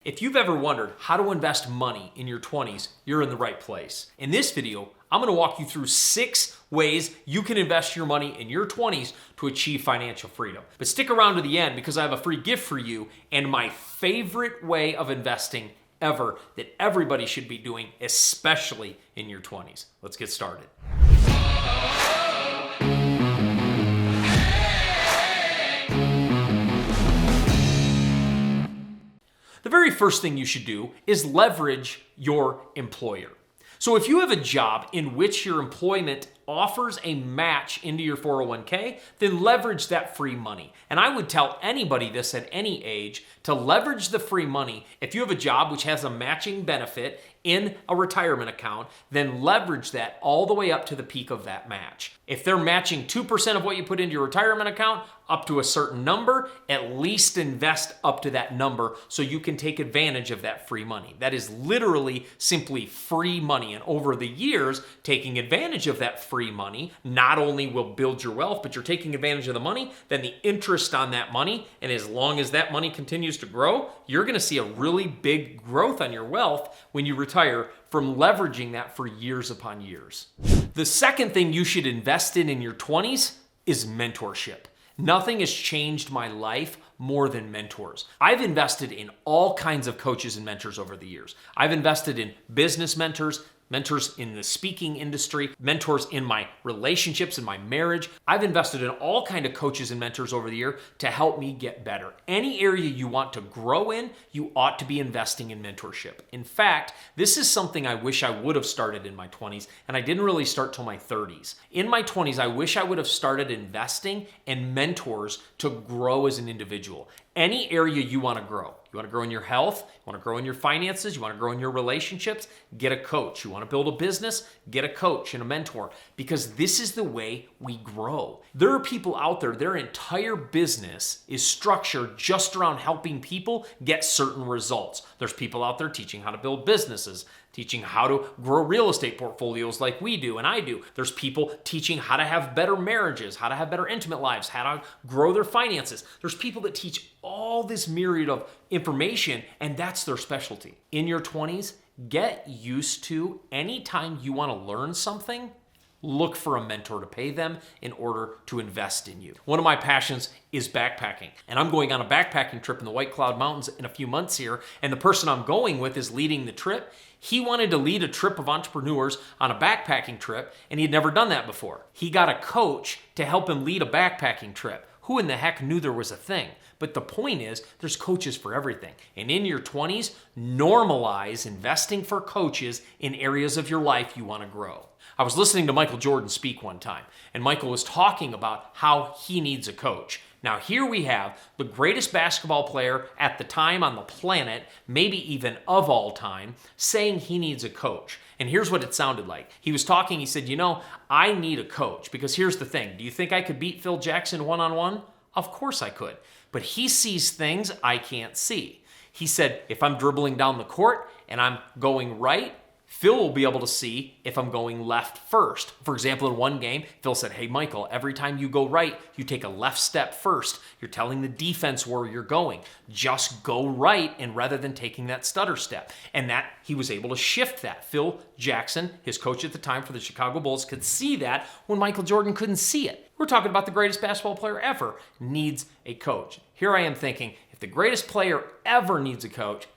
If you've ever wondered how to invest money in your 20s, you're in the right place. In this video, I'm going to walk you through 6 ways you can invest your money in your 20s to achieve financial freedom. But stick around to the end because I have a free gift for you and my favorite way of investing ever that everybody should be doing, especially in your 20s. Let's get started. The very first thing you should do is leverage your employer. So if you have a job in which your employment offers a match into your 401k, then leverage that free money. And I would tell anybody this at any age to leverage the free money. If you have a job which has a matching benefit in a retirement account, then leverage that all the way up to the peak of that match. If they're matching 2% of what you put into your retirement account up to a certain number, at least invest up to that number so you can take advantage of that free money. That is literally simply free money. And over the years, taking advantage of that free money not only will build your wealth, but you're taking advantage of the money, then the interest on that money, and as long as that money continues to grow, you're going to see a really big growth on your wealth when you retire from leveraging that for years upon years. The second thing you should invest in your 20s is mentorship. Nothing has changed my life more than mentors. I've invested in all kinds of coaches and mentors over the years. I've invested in business mentors, mentors in the speaking industry, mentors in my relationships, in my marriage. I've invested in all kinds of coaches and mentors over the year to help me get better. Any area you want to grow in, you ought to be investing in mentorship. In fact, this is something I wish I would have started in my 20s, and I didn't really start till my 30s. In my 20s, I wish I would have started investing in mentors to grow as an individual. Any area you want to grow. You want to grow in your health, you want to grow in your finances, you want to grow in your relationships, get a coach. You want to build a business, get a coach and a mentor, because this is the way we grow. There are people out there, their entire business is structured just around helping people get certain results. There's people out there teaching how to build businesses, teaching how to grow real estate portfolios like we do and I do. There's people teaching how to have better marriages, how to have better intimate lives, how to grow their finances. There's people that teach all this myriad of information, and that's their specialty. In your 20s, get used to anytime you want to learn something, look for a mentor to pay them in order to invest in you. One of my passions is backpacking, and I'm going on a backpacking trip in the White Cloud Mountains in a few months here, and the person I'm going with is leading the trip. He wanted to lead a trip of entrepreneurs on a backpacking trip, and he'd never done that before. He got a coach to help him lead a backpacking trip. Who in the heck knew there was a thing? But the point is, there's coaches for everything. And in your 20s, normalize investing for coaches in areas of your life you want to grow. I was listening to Michael Jordan speak one time, and Michael was talking about how he needs a coach. Now here we have the greatest basketball player at the time on the planet, maybe even of all time, saying he needs a coach. And here's what it sounded like. He was talking, he said, I need a coach because here's the thing. Do you think I could beat Phil Jackson one-on-one? Of course I could. But he sees things I can't see. He said, if I'm dribbling down the court and I'm going right, Phil will be able to see if I'm going left first. For example, in one game, Phil said, hey, Michael, every time you go right, you take a left step first. You're telling the defense where you're going. Just go right, and rather than taking that stutter step. And that he was able to shift that. Phil Jackson, his coach at the time for the Chicago Bulls, could see that when Michael Jordan couldn't see it. We're talking about the greatest basketball player ever needs a coach. Here I am thinking, if the greatest player ever needs a coach,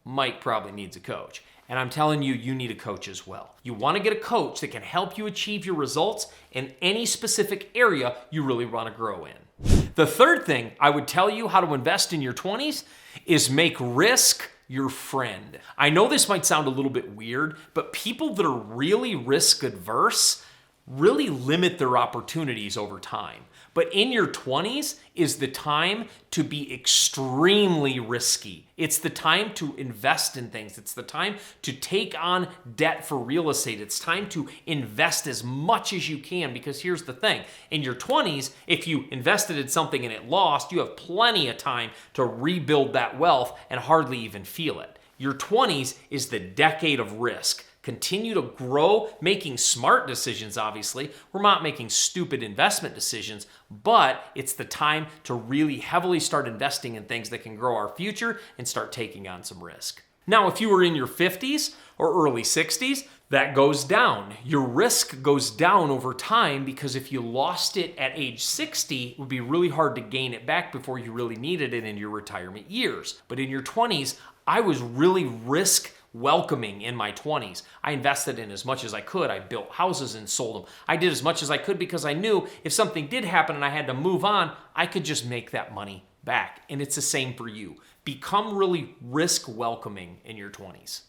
Mike probably needs a coach. And I'm telling you, you need a coach as well. You want to get a coach that can help you achieve your results in any specific area you really want to grow in. The third thing I would tell you how to invest in your 20s is make risk your friend. I know this might sound a little bit weird, but people that are really risk adverse really limit their opportunities over time. But in your 20s is the time to be extremely risky. It's the time to invest in things. It's the time to take on debt for real estate. It's time to invest as much as you can, because here's the thing. In your 20s, if you invested in something and it lost, you have plenty of time to rebuild that wealth and hardly even feel it. Your 20s is the decade of risk. continue to grow, making smart decisions, obviously. We're not making stupid investment decisions, but it's the time to really heavily start investing in things that can grow our future and start taking on some risk. Now, if you were in your 50s or early 60s, that goes down. Your risk goes down over time because if you lost it at age 60, it would be really hard to gain it back before you really needed it in your retirement years. But in your 20s, I was really risk welcoming in my 20s. I invested in as much as I could. I built houses and sold them. I did as much as I could because I knew if something did happen and I had to move on, I could just make that money back. And it's the same for you. Become really risk welcoming in your 20s.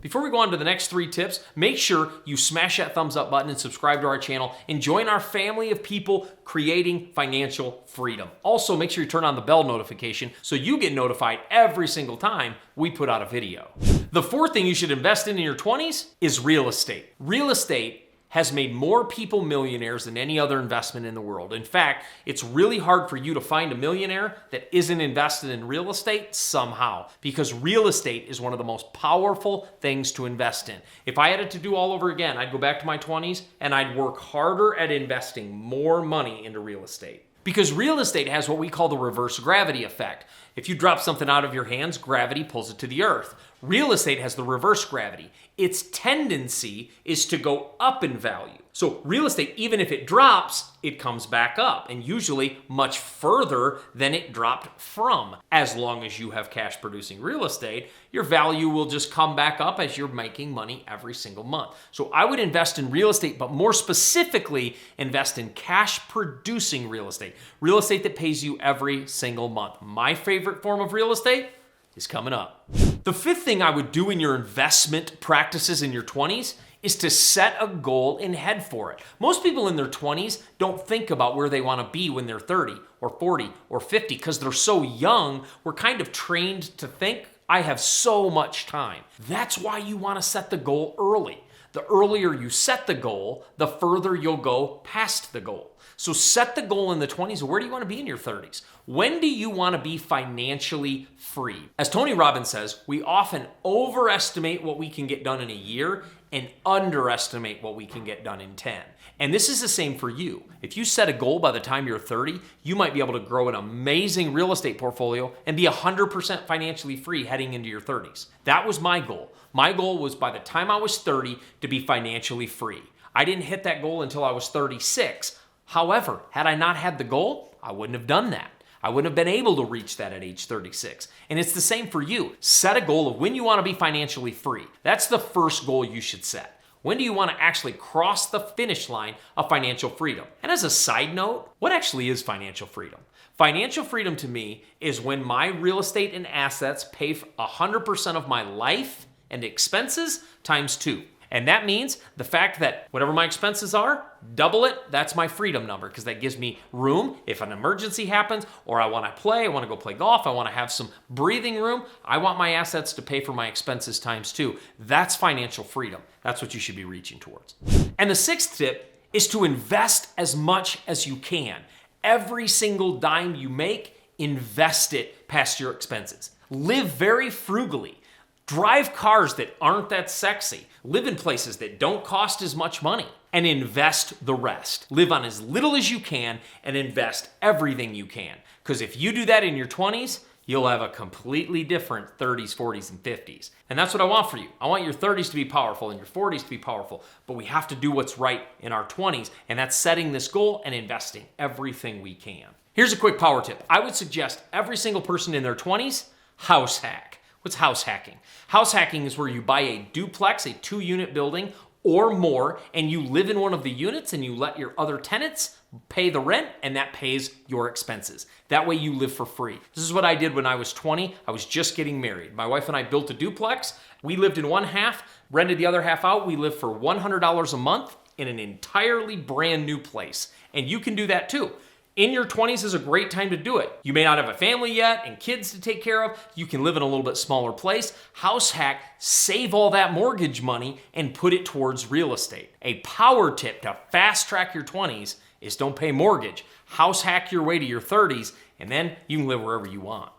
Before we go on to the next 3 tips, make sure you smash that thumbs up button and subscribe to our channel and join our family of people creating financial freedom. Also, make sure you turn on the bell notification so you get notified every single time we put out a video. The 4th thing you should invest in your 20s is real estate. Real estate has made more people millionaires than any other investment in the world. In fact, it's really hard for you to find a millionaire that isn't invested in real estate somehow, because real estate is one of the most powerful things to invest in. If I had it to do all over again, I'd go back to my 20s and I'd work harder at investing more money into real estate. Because real estate has what we call the reverse gravity effect. If you drop something out of your hands, gravity pulls it to the earth. Real estate has the reverse gravity. Its tendency is to go up in value. So real estate, even if it drops, it comes back up, and usually much further than it dropped from. As long as you have cash producing real estate, your value will just come back up as you're making money every single month. So I would invest in real estate, but more specifically, invest in cash producing real estate. Real estate that pays you every single month. My favorite form of real estate is coming up. The 5th thing I would do in your investment practices in your 20s is to set a goal and head for it. Most people in their 20s don't think about where they want to be when they're 30 or 40 or 50 because they're so young. We're kind of trained to think, I have so much time. That's why you want to set the goal early. The earlier you set the goal, the further you'll go past the goal. So set the goal in the 20s. Where do you want to be in your 30s? When do you want to be financially free? As Tony Robbins says, we often overestimate what we can get done in a year and underestimate what we can get done in 10. And this is the same for you. If you set a goal by the time you're 30, you might be able to grow an amazing real estate portfolio and be 100% financially free heading into your 30s. That was my goal. My goal was by the time I was 30 to be financially free. I didn't hit that goal until I was 36. However, had I not had the goal, I wouldn't have done that. I wouldn't have been able to reach that at age 36. And it's the same for you. Set a goal of when you want to be financially free. That's the first goal you should set. When do you want to actually cross the finish line of financial freedom? And as a side note, what actually is financial freedom? Financial freedom to me is when my real estate and assets pay for 100% of my life and expenses times 2. And that means the fact that whatever my expenses are, double it, that's my freedom number, because that gives me room if an emergency happens, or I want to play, I want to go play golf, I want to have some breathing room. I want my assets to pay for my expenses times 2. That's financial freedom. That's what you should be reaching towards. And the 6th tip is to invest as much as you can. Every single dime you make, invest it past your expenses. Live very frugally. Drive cars that aren't that sexy. Live in places that don't cost as much money. And invest the rest. Live on as little as you can and invest everything you can. Because if you do that in your 20s, you'll have a completely different 30s, 40s, and 50s. And that's what I want for you. I want your 30s to be powerful and your 40s to be powerful. But we have to do what's right in our 20s. And that's setting this goal and investing everything we can. Here's a quick power tip. I would suggest every single person in their 20s house hack. What's house hacking? House hacking is where you buy a duplex, a 2-unit building or more, and you live in one of the units and you let your other tenants pay the rent, and that pays your expenses. That way you live for free. This is what I did when I was 20. I was just getting married. My wife and I built a duplex. We lived in one half, rented the other half out. We lived for $100 a month in an entirely brand new place. And you can do that too. In your 20s is a great time to do it. You may not have a family yet and kids to take care of. You can live in a little bit smaller place. House hack, save all that mortgage money and put it towards real estate. A power tip to fast track your 20s is don't pay mortgage. House hack your way to your 30s, and then you can live wherever you want.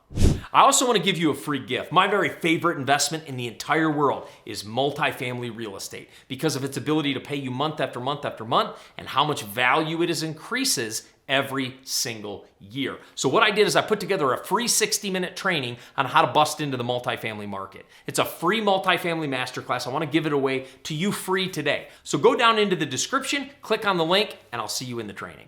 I also want to give you a free gift. My very favorite investment in the entire world is multifamily real estate because of its ability to pay you month after month after month and how much value it increases every single year. So what I did is I put together a free 60-minute training on how to bust into the multifamily market. It's a free multifamily masterclass. I want to give it away to you free today. So go down into the description, click on the link, and I'll see you in the training.